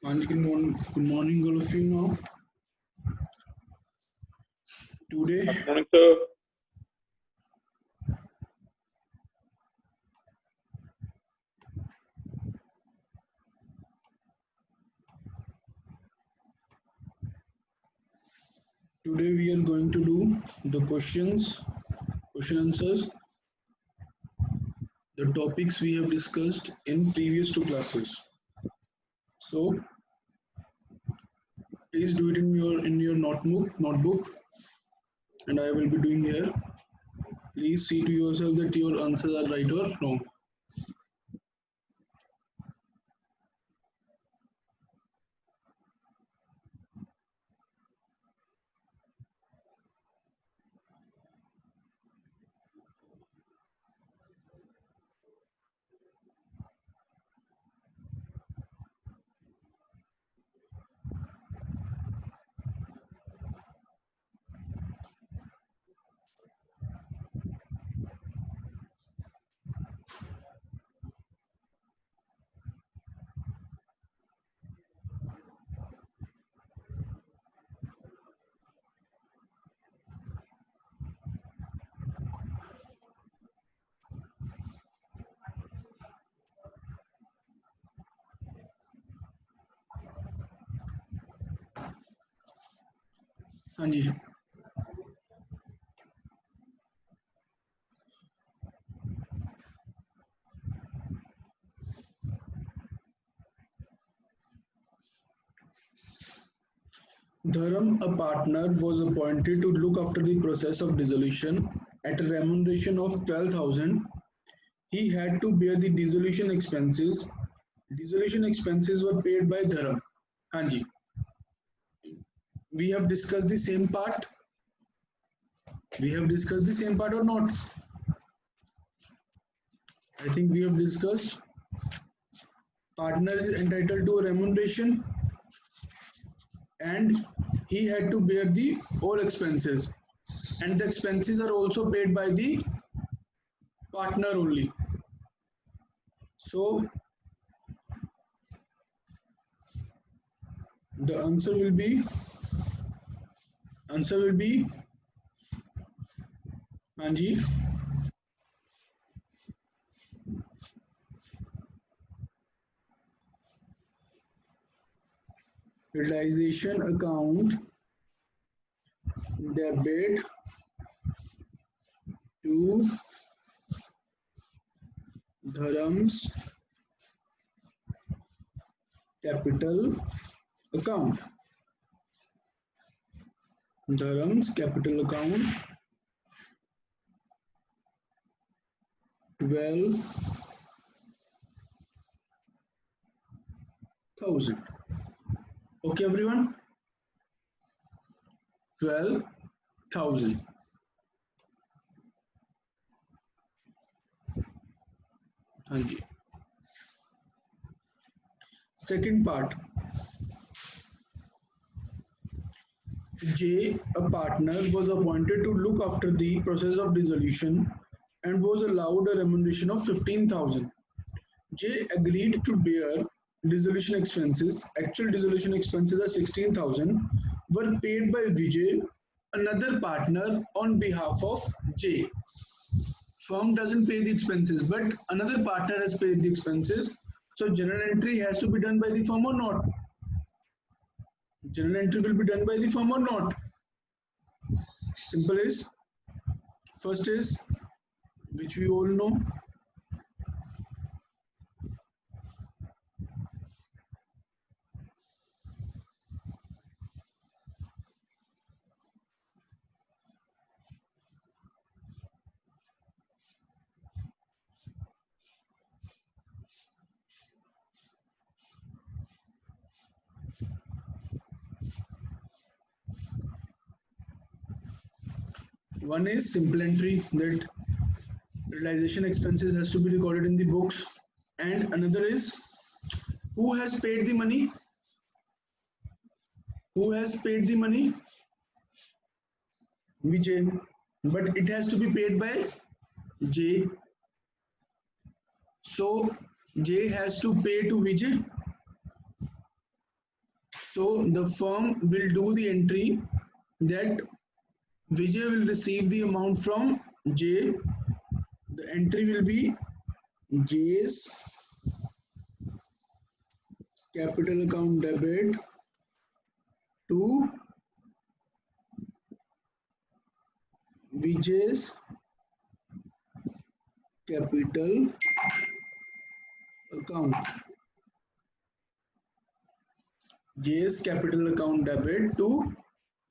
And good morning, all of you. Now, today, Good morning, sir. today we are going to do the question answers, the topics we have discussed in previous two classes. So, please do it in your notebook, and I will be doing here. Please see to yourself that your answers are right or wrong. हाँ जी. Dharam, a partner, was appointed to look after the process of dissolution at a remuneration of 12,000. He had to bear the dissolution expenses. Dissolution expenses were paid by Dharam. Hanji. We have discussed the same part. We have discussed the same part or not? I think we have discussed partner is entitled to remuneration and he had to bear the all expenses, and the expenses are also paid by the partner only. So the answer will be Hanji. Realization account debit to Dharam's capital account. Dharam's capital account 12,000. Okay, everyone. 12,000. Hanji. Second part. J, a partner, was appointed to look after the process of dissolution and was allowed a remuneration of 15,000. J agreed to bear dissolution expenses. Actual dissolution expenses are 16,000 were paid by Vijay, another partner, on behalf of J. Firm doesn't pay the expenses, but another partner has paid the expenses. So journal entry has to be done by the firm or not? Journal entry will be done by the firm or not? Simple is, first is, which we all know, one is simple entry, that realization expenses has to be recorded in the books, and another is who has paid the money. Who has paid the money? Vijay, but it has to be paid by J. So J has to pay to Vijay. So the firm will do the entry that Vijay will receive the amount from J. The entry will be J's capital account debit to Vijay's capital account. J's capital account debit to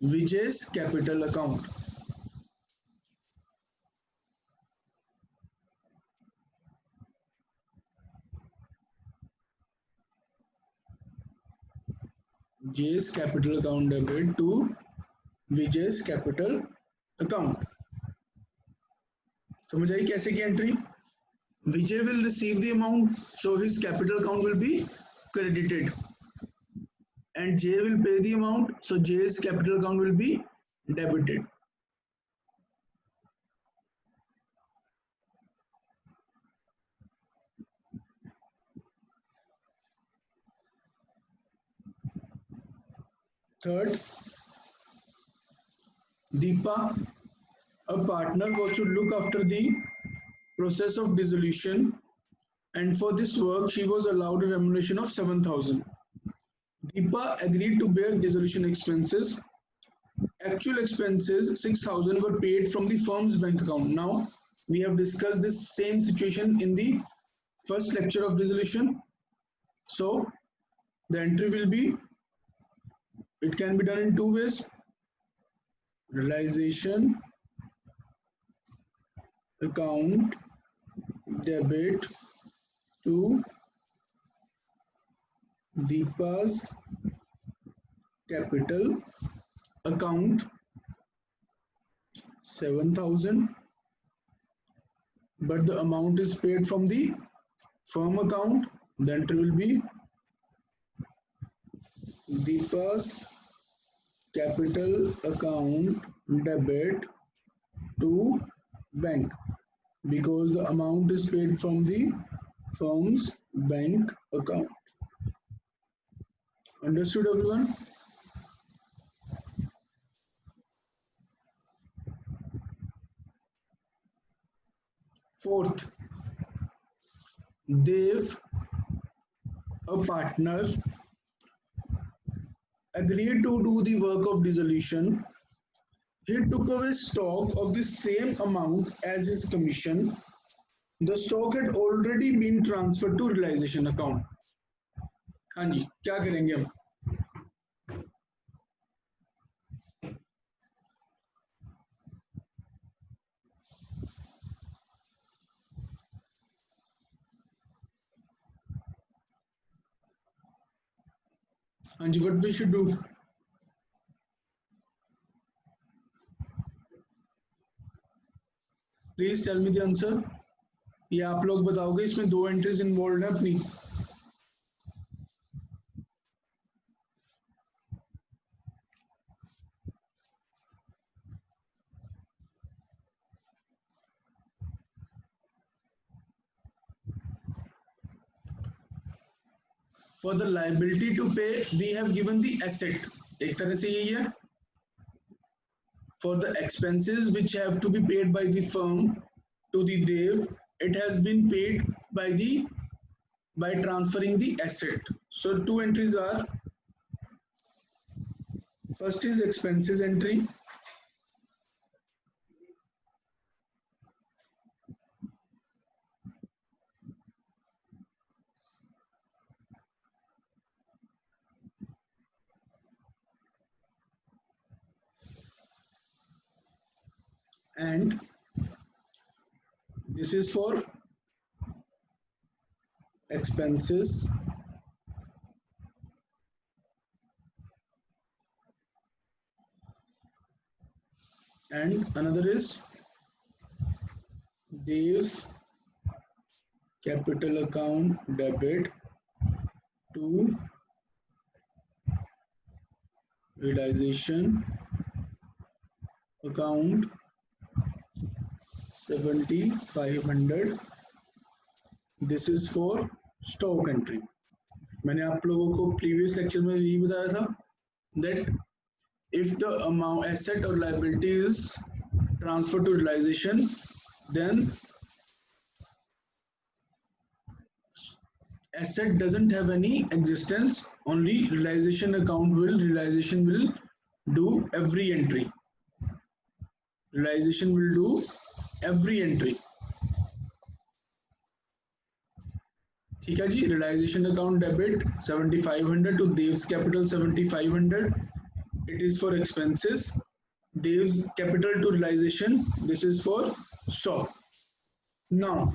Vijay's capital account. J's capital account debit to Vijay's capital account. समझ आई कैसे की entry? Vijay will receive the amount, so his capital account will be credited, and J will pay the amount, so J's capital account will be debited. Third, Deepa, a partner, was to look after the process of dissolution, and for this work she was allowed a remuneration of 7,000. Deepa agreed to bear dissolution expenses. Actual expenses 6,000 were paid from the firm's bank account. Now we have discussed this same situation in the first lecture of dissolution. So the entry will be, it can be done in two ways. Realization account debit to Deepa's capital account 7,000, but the amount is paid from the firm account. The entry will be Deepa's capital account debit to bank, because the amount is paid from the firm's bank account. Understood, everyone? Fourth, Dev, a partner, agreed to do the work of dissolution. He took away stock of the same amount as his commission. The stock had already been transferred to realization account. हाँ जी, क्या करेंगे हम? हाँ जी, what we should do? Please tell me the answer. ये आप लोग बताओगे, इसमें दो एंट्रीज इन्वॉल्व है अपनी. For the liability to pay, we have given the asset. एक तरह से यही है. For the expenses which have to be paid by the firm to the Dev, it has been paid by transferring the asset. So two entries are, first is expenses entry, and this is for expenses and another is Dev's capital account debit to realization account 7,500. This is for stock entry. मैंने आप लोगों को previous lecture में यही बताया था that if the amount asset or liability is transferred to realization, then asset doesn't have any existence, only realization will do every entry. Realization will do every entry. ठीक है जी, realization account debit 7500 to Dev's capital 7500. It is for expenses. Dev's capital to realization, this is for stock. Now,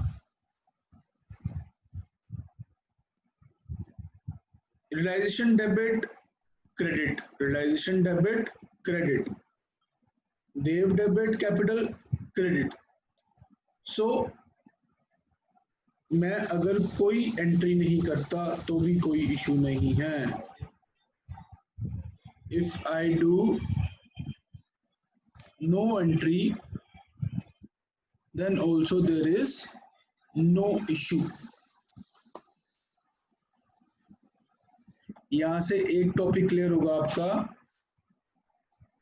realization debit, credit. Realization debit, credit. Dev debit, capital, credit. So, मैं अगर कोई entry नहीं करता तो भी कोई issue नहीं है. If I do no entry, then also there is no issue. यहां से एक टॉपिक क्लियर होगा आपका,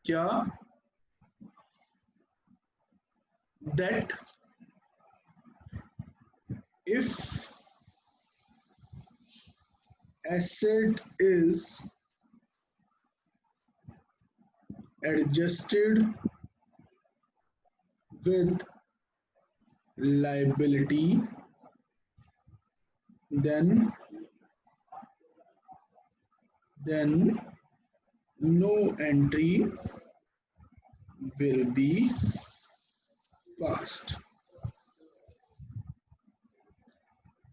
क्या? That if asset is adjusted with liability, then no entry will be passed.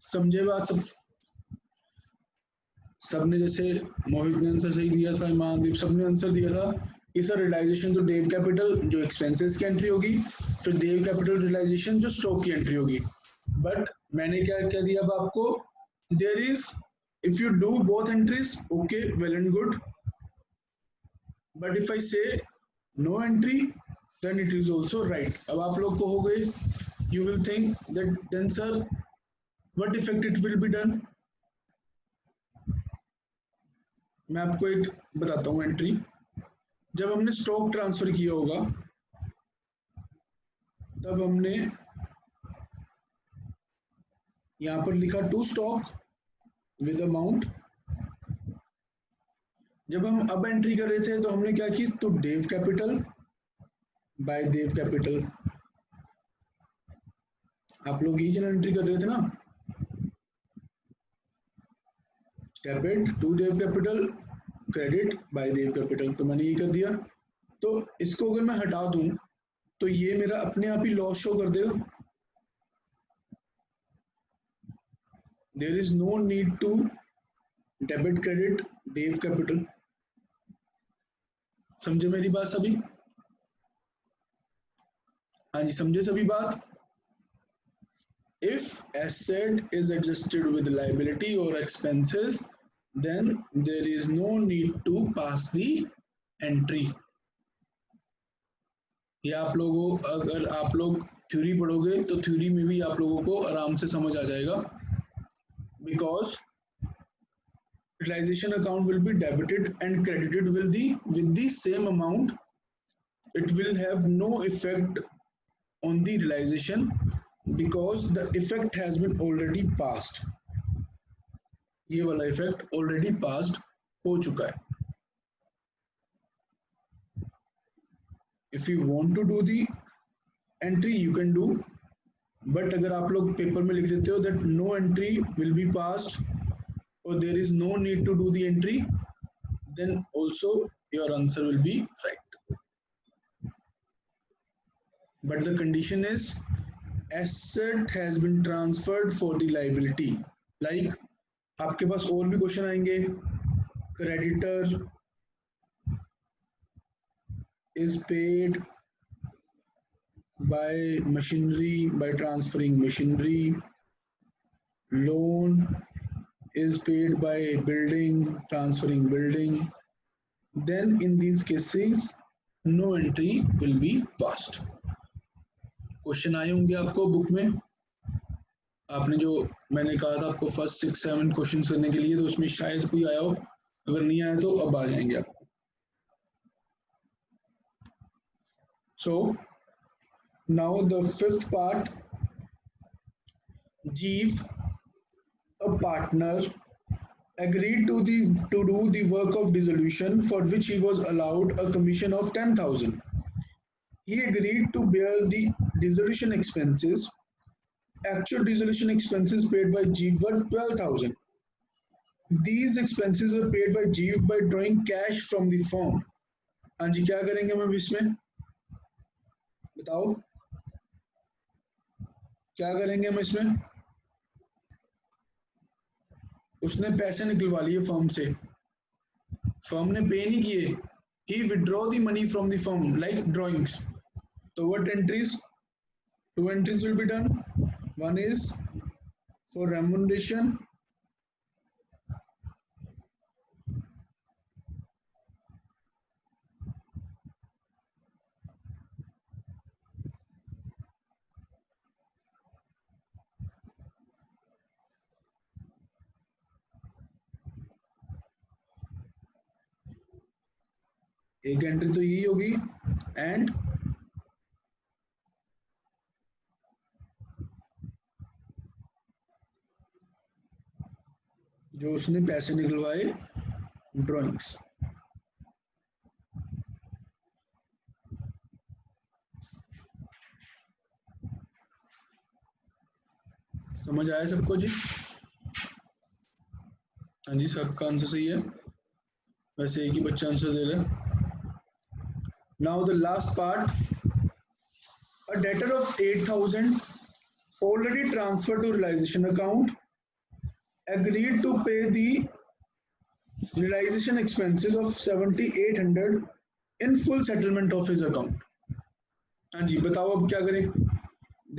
समझे बात सब? सबने जैसे मोहित ने आंसर सही दिया था, महादीप सबने आंसर दिया था कि सर रियलाइजेशन तो डेव कैपिटल जो एक्सपेंसेस की एंट्री होगी, फिर देव कैपिटल रियलाइजेशन जो स्टॉक की एंट्री होगी. बट मैंने क्या क्या दिया अब आपको, there is if you do both entries okay well and good, but if I say no entry then it is also right. अब आप लोग को हो गए, you will think that then sir what effect it will be done. मैं आपको एक बताता हूँ एंट्री. जब हमने स्टॉक ट्रांसफर किया होगा तब हमने यहां पर लिखा टू स्टॉक विद अमाउंट. जब हम अब एंट्री कर रहे थे तो हमने क्या की, तो Dave capital by Dev capital. आप लोग ये जनरल एंट्री कर रहे थे ना, debit to Dev capital, credit by Dev capital. तो मैंने ये कर दिया. तो इसको अगर मैं हटा दूं तो ये मेरा अपने आप ही लॉस शो कर देगा. There is no need to debit credit Dev capital. समझे मेरी बात सभी? हाँ जी, समझे सभी बात? If asset is adjusted with liability or expenses, then there is no need to pass the entry. ये आप लोगों, अगर आप लोग थ्योरी पढ़ोगे तो थ्योरी में भी आप लोगों को आराम से समझ आ जाएगा. Because realization account will be debited and credited with the same amount. It will have no effect on the realization because the effect has been already passed. ये वाला इफेक्ट ऑलरेडी पास्ड हो चुका है. If you want to do the entry you can do, but अगर आप लोग paper में लिख देते हो that no entry will be passed और there is no need to do the entry, then also your answer will be right. But the condition is asset has been transferred for the liability. Like आपके पास और भी question आएंगे. Creditor is paid by machinery by transferring machinery. Loan is paid by building transferring building. Then in these cases no entry will be passed. Question आए होंगे आपको book में. आपने जो मैंने कहा था आपको फर्स्ट 6-7 क्वेश्चन करने के लिए, तो उसमें शायद कोई आया हो, अगर नहीं आया तो अब आ जाएंगे आपको। So now the fifth part, जीव a partner agreed to do the work of dissolution for which he was allowed a commission of 10,000. He agreed to bear the dissolution expenses. Actual dissolution expenses paid by Jeev were 12,000. These expenses were paid by Jeev by drawing cash from the firm. हाँ जी, क्या करेंगे हम इसमें बताओ, क्या करेंगे हम इसमें? उसने पैसे निकलवा लिए फर्म से, फर्म ने पे नहीं किए, he withdraw the money from the firm like drawings. So what entries? Two entries will be done. One is for remuneration, एक एंट्री तो यही होगी, एंड जो उसने पैसे निकलवाए ड्राइंग्स। समझ आया सबको जी? हाँ जी, सबका आंसर सही है, वैसे एक ही बच्चा आंसर दे रहा है। Now the last part, a debtor of 8,000 already transferred to realization account agreed to pay the realization expenses of 7,800 in full settlement of his account. हाँ जी, बताओ अब क्या करें?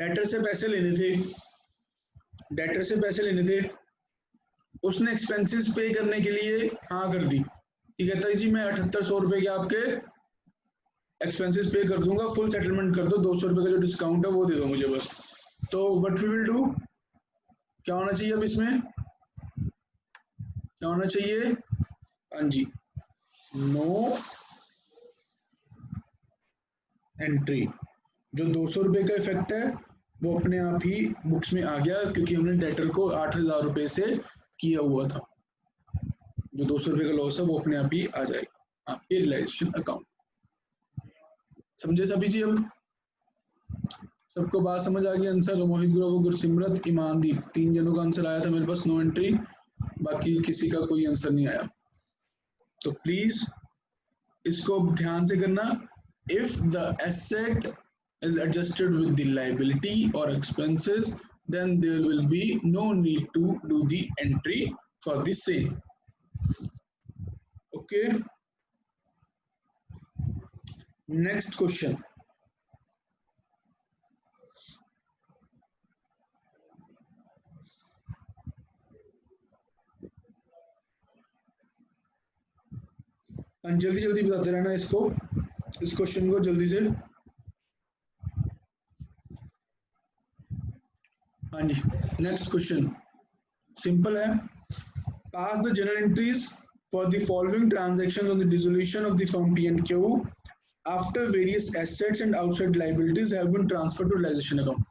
डेटर से पैसे लेने थे, डेटर से पैसे लेने थे, उसने एक्सपेंसेस पे करने के लिए हाँ कर दी, ये कहता है जी मैं 7800 रुपए के आपके एक्सपेंसेस पे कर दूंगा, फुल सेटलमेंट कर दो, 200 रुपए का जो डिस्काउंट है वो दे दो मुझे बस। तो व्हाट वी विल डू, क्या होना चाहिए अब इसमें, क्या होना चाहिए? हाँ जी, नो एंट्री। जो 200 रुपए का इफेक्ट है वो अपने आप ही बुक्स में आ गया, क्योंकि हमने डेटर को 8,000 रुपए से किया हुआ था। जो 200 रुपए का लॉस है वो अपने आप ही आ जाएगा आपके रियलाइजेशन अकाउंट। समझे सभी जी? अब सबको बात समझ आ गई? आंसर मोहित ग्रोवर, गुरसिमरत, ईमानदीप, 3 जनों का आंसर आया था मेरे पास, नो एंट्री, बाकी किसी का कोई आंसर नहीं आया। तो प्लीज इसको ध्यान से करना, if the asset is adjusted with the liability or expenses, then there will be no need to do the entry for the same. Okay, next question. जल्दी जल्दी बताते रहना इसको, इस क्वेश्चन को जल्दी से। हाँ जी, नेक्स्ट क्वेश्चन सिंपल है, pass the journal entries for the following transactions on the dissolution of the firm P&Q after various assets and outside liabilities have been transferred to realization account.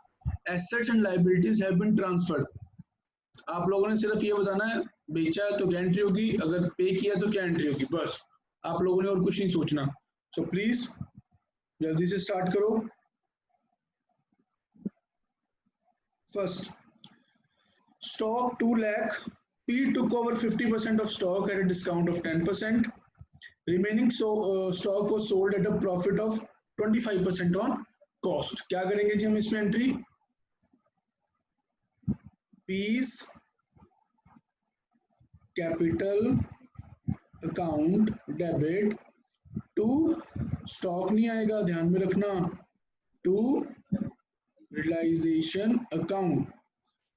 Assets and liabilities have been transferred. आप लोगों ने सिर्फ ये बताना है बेचा है तो क्या एंट्री होगी, अगर पे किया तो क्या एंट्री होगी, बस आप लोगों ने और कुछ नहीं सोचना। सो प्लीज जल्दी से स्टार्ट करो। First, stock 2 lakh, P took over 50% of stock at a discount of 10%. Remaining stock was sold at a profit of 25% on cost. क्या करेंगे जी हम इसमें entry? P's capital account debit to, stock नहीं आएगा ध्यान में रखना, टू रियलाइजेशन अकाउंट।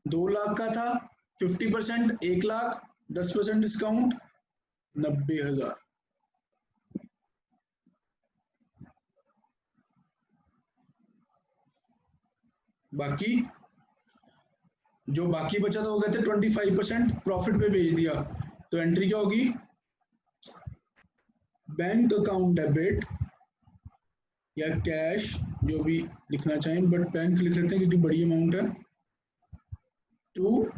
2 लाख का था, 50% 1 लाख, 10% डिस्काउंट 90,000। बाकी जो बाकी बचा था वो कहते 25% प्रॉफिट पे भेज दिया, तो एंट्री क्या होगी, बैंक अकाउंट डेबिट या कैश, जो भी लिखना चाहें, बट बैंक लिख लेते हैं क्योंकि बड़ी अमाउंट है, to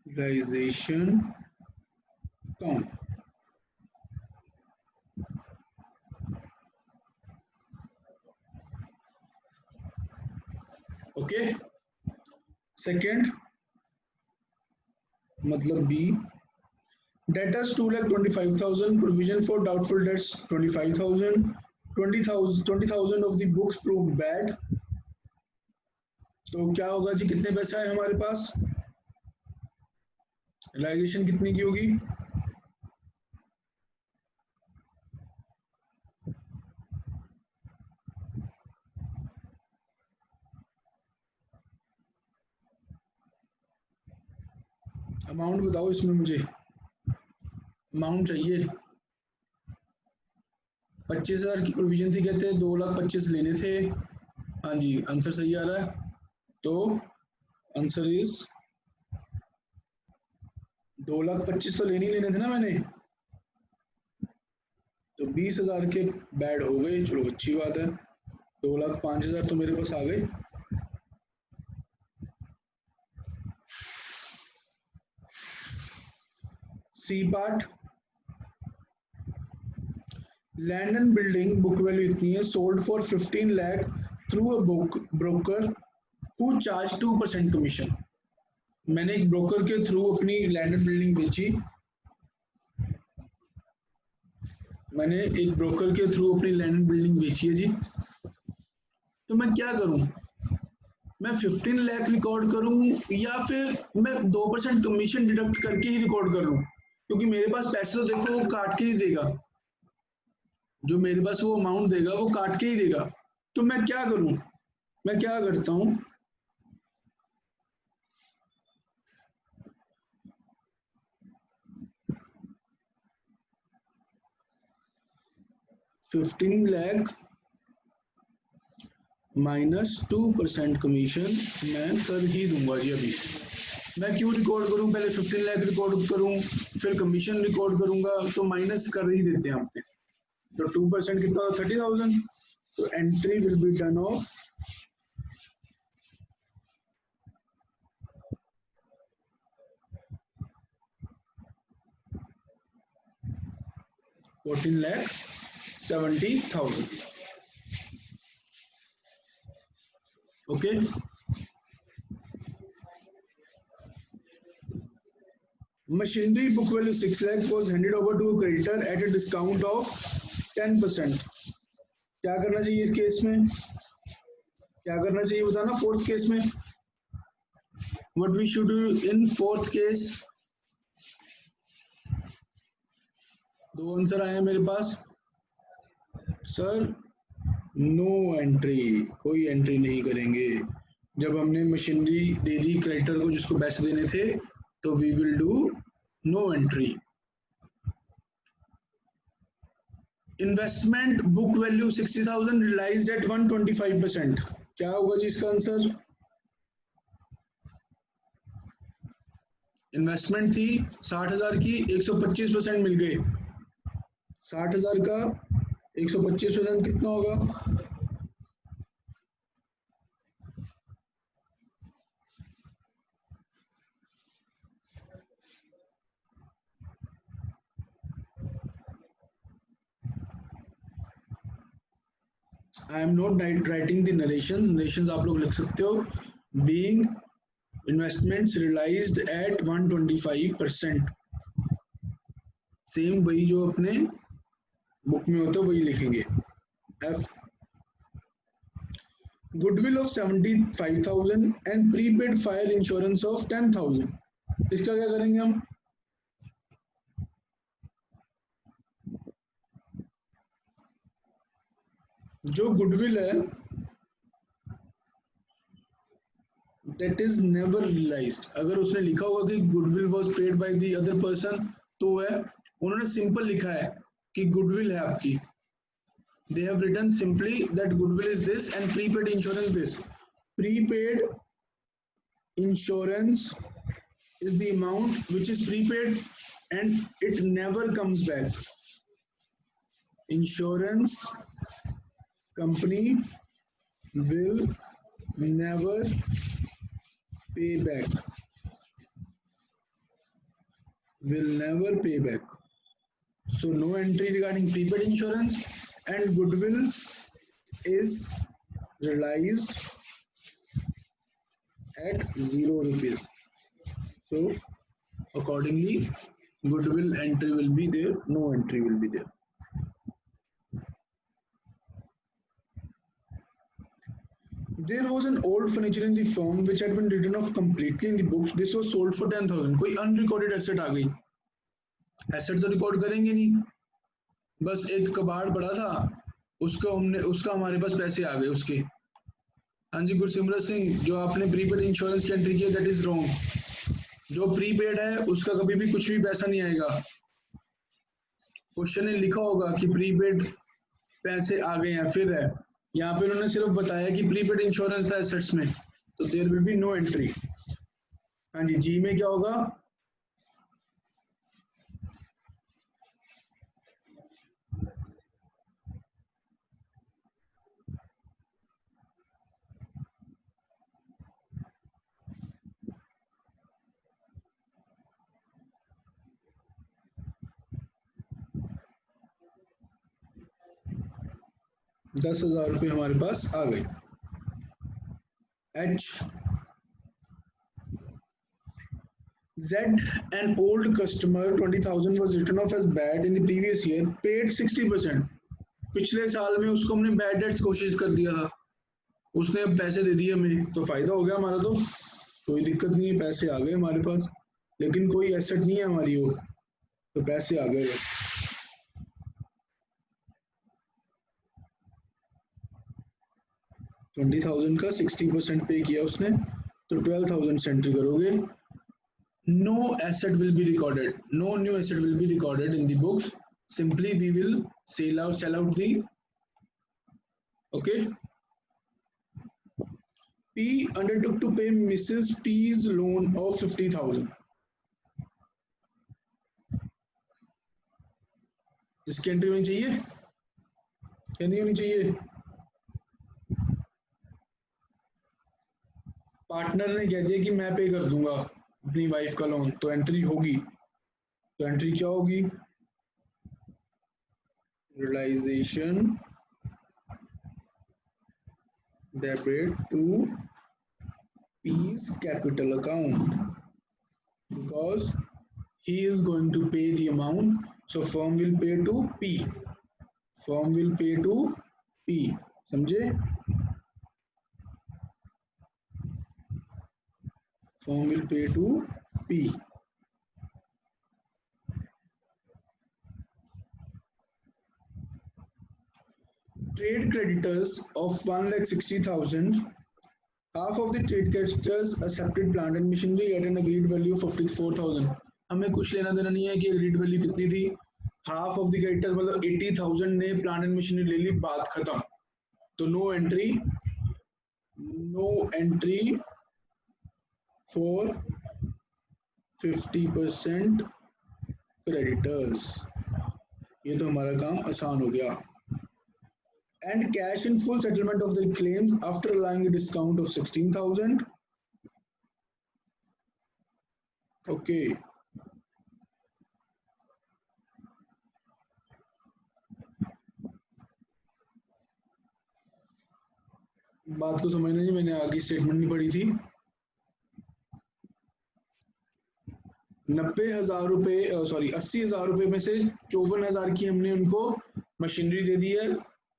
realization account. Okay, second मतलब B, debtors 2,25,000, provision for doubtful debts 25,000, 20,000 of the books proved bad, तो क्या होगा जी, कितने पैसा है हमारे पास, रियलाइजेशन कितनी की होगी, अमाउंट बताओ इसमें, मुझे अमाउंट चाहिए। 25,000 की प्रोविजन थी, कहते 2,25,000 लेने थे। हाँ जी, आंसर सही आ रहा है, तो आंसर इज 2,25,000 तो लेने ही लेने थे ना मैंने, तो 20,000 के बैड हो गए, चलो अच्छी बात है, 2,05,000 तो मेरे पास आ गए। C part, land and building book value इतनी है, sold for 15 lakh through a broker who charge 2% commission. मैंने एक ब्रोकर के थ्रू अपनी लैंड एंड बिल्डिंग बेची, मैंने एक ब्रोकर के थ्रू अपनी लैंड एंड बिल्डिंग बेची है जी, तो मैं क्या करूं, मैं 15 लाख रिकॉर्ड करूं या फिर मैं 2% कमीशन डिडक्ट करके ही रिकॉर्ड कर लूं, क्योंकि मेरे पास पैसे तो देखो वो काट के ही देगा, जो मेरे पास वो अमाउंट देगा वो काट के ही देगा, तो मैं क्या करूं, मैं क्या करता हूं, $15 लाख माइनस 2% कमीशन मैं कर ही दूंगा जी। अभी मैं क्यों रिकॉर्ड करूं, पहले 15 लाख रिकॉर्ड करूं फिर कमीशन रिकॉर्ड करूंगा, तो माइनस कर ही देते हैं आपने, तो 2% कितना, 30,000, तो entry will be done of 14,70,000। Okay, machinery book value 6 lakh was handed over to a creditor at a discount of 10%। क्या करना चाहिए इस केस में, क्या करना चाहिए बताना, फोर्थ केस में what we should do in fourth case। दो आंसर आए हैं मेरे पास, सर नो एंट्री, कोई एंट्री नहीं करेंगे, जब हमने मशीनरी दे दी क्रेडिटर को जिसको पैसे देने थे, तो we will do no entry. Investment book value 60,000 realized at 125%, क्या होगा जी इसका आंसर, इन्वेस्टमेंट थी 60,000 की, 125% मिल गए, 60,000 का 125% कितना होगा, I am not writing the narration, narration आप लोग लिख सकते हो, being investments realized at 125%, same वही जो अपने बुक में होता है वही लिखेंगे। F, goodwill of 75,000 and prepaid fire insurance of 10,000, इसका क्या करेंगे हम, जो गुडविल है दैट इज नेवर रियलाइज्ड, अगर उसने लिखा होगा कि goodwill was paid by the other person, तो है, उन्होंने सिंपल लिखा है कि गुडविल है आपकी, they have written simply that goodwill is this and prepaid insurance this, Prepaid insurance is the amount which is prepaid and it never comes back. Insurance company will never pay back. Will never pay back. So no entry regarding prepaid insurance, and goodwill is realized at 0 rupees. So accordingly, goodwill entry will be there, no entry will be there. There was an old furniture in the firm which had been written off completely in the books. This was sold for 10,000. कोई unrecorded asset आ गई. Asset तो record करेंगे नहीं, बस एक कबाड़ पड़ा था, उसका हमारे पास पैसे आ गए उसके. हाँ जी गुरसिमरत सिंह, जो आपने प्रीपेड इंश्योरेंस की एंट्री की है दैट इज रॉन्ग. जो प्रीपेड है उसका कभी भी कुछ भी पैसा नहीं आएगा. क्वेश्चन में लिखा होगा कि प्रीपेड पैसे आ गए हैं, फिर है यहाँ पे उन्होंने सिर्फ बताया कि प्रीपेड इंश्योरेंस था एसेट्स में, तो there will be no entry. हाँ जी, जी में क्या होगा? ₹10,000 हमारे पास आ गए. H Z, an old customer, 20,000 was written off as bad in the previous year, paid 60%. पिछले साल में उसको हमने बैड डेट्स कोशिश कर दिया था, उसने अब पैसे दे दिए हमें, तो फायदा हो गया हमारा. तो कोई दिक्कत नहीं है, पैसे आ गए हमारे पास, लेकिन कोई एसेट नहीं है हमारी वो, तो पैसे आ गए. 20,000 का 60% पे किया उसने, तो 12,000 से एंट्री करोगे. No asset will be recorded. No new asset will be recorded in the books. Simply we will sell out the. Okay. P undertook to pay Mrs. P's loan of 50,000. इसकी एंट्री होनी चाहिए या नहीं होनी चाहिए? Partner ने कह दिया कि मैं पे कर दूंगा अपनी वाइफ का लोन, तो एंट्री होगी. तो एंट्री क्या होगी? Realization debit to P's capital account, because he is going to pay the amount, so firm will pay to P. Firm will pay to P. समझे? Firm will pay to P. Trade creditors of 1,60,000. Half of the trade creditors accepted plant and machinery at an agreed value of 54,000. हमें कुछ लेना देना नहीं है कि agreed value कितनी थी. हाफ ऑफ द क्रेडिटर मतलब 80,000 ने प्लांट एंड मशीनरी ले ली, बात खत्म. तो नो एंट्री फॉर 50% क्रेडिटर्स. ये तो हमारा काम आसान हो गया. And cash in full settlement of the claims after allowing a discount of 16,000. Okay. बात को समझना जी, मैंने आगे स्टेटमेंट नहीं पढ़ी थी. 80,000 रुपए में से 54,000 की हमने उनको मशीनरी दे दी है,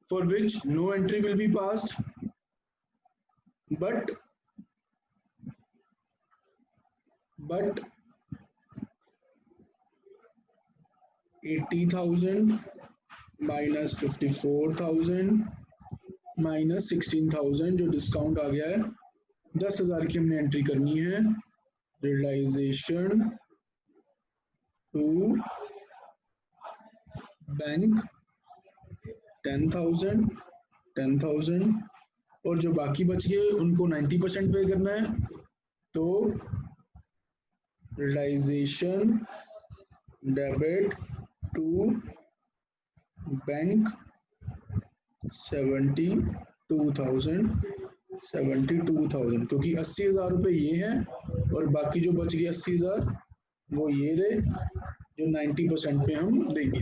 for which no entry will be passed, but 80,000 minus 54,000 minus 16,000 जो डिस्काउंट आ गया है, 10,000 की हमने एंट्री करनी है. रियलाइजेशन टू बैंक 10,000 और जो बाकी बच गए उनको 90% पे करना है। तो रियलाइजेशन डेबिट टू बैंक 72,000 क्योंकि 80,000 रुपये ये हैं और बाकी जो बच गए 80,000 वो ये रहे जो 90% पे हम देंगे।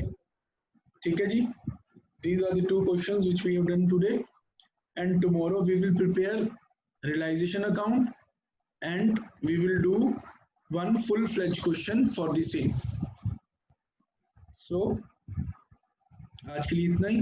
ठीक है जी, these are the two questions which we have done today, and tomorrow we will prepare realization account and we will do one full-fledged question for the same. So आज के लिए इतना ही।